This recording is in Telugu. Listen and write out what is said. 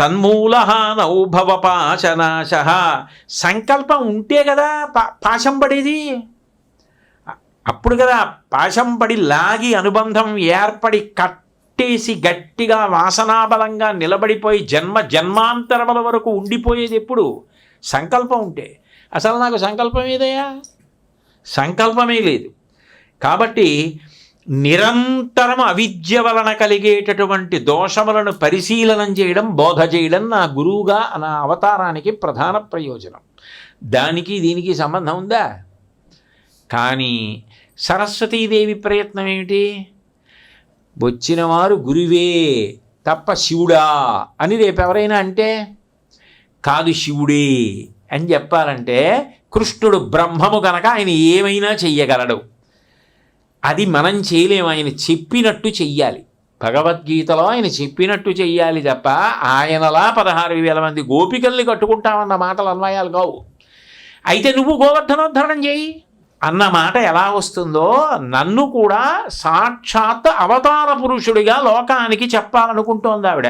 తన్మూల నౌభవ పాశనాశ. సంకల్పం ఉంటే కదా పాశం పడేది. అప్పుడు కదా పాశం పడి లాగి అనుబంధం ఏర్పడి కట్టేసి గట్టిగా వాసనాబలంగా నిలబడిపోయి జన్మాంతరముల వరకు ఉండిపోయేది ఎప్పుడు? సంకల్పం ఉంటే. అసలు నాకు సంకల్పం ఏదయ్యా? సంకల్పమే లేదు. కాబట్టి నిరంతరం అవిద్య వలన కలిగేటటువంటి దోషములను పరిశీలనం చేయడం, బోధ చేయడం నా గురువుగా నా అవతారానికి ప్రధాన ప్రయోజనం. దానికి దీనికి సంబంధం ఉందా? కానీ సరస్వతీదేవి ప్రయత్నం ఏమిటి? వచ్చినవారు గురువే తప్ప శివుడా అని రేపు ఎవరైనా అంటే కాదు శివుడే అని చెప్పాలంటే కృష్ణుడు బ్రహ్మము కనుక ఆయన ఏమైనా చెయ్యగలడు. అది మనం చేయలేము. ఆయన చెప్పినట్టు చెయ్యాలి. భగవద్గీతలో ఆయన చెప్పినట్టు చెయ్యాలి తప్ప ఆయనలా 16,000 మంది గోపికల్ని కట్టుకుంటామన్న మాటలు అన్వయాలు కావు. అయితే నువ్వు గోవర్ధనోద్ధరణం చేయి అన్న మాట ఎలా వస్తుందో నన్ను కూడా సాక్షాత్ అవతార పురుషుడిగా లోకానికి చెప్పాలనుకుంటోంది ఆవిడ.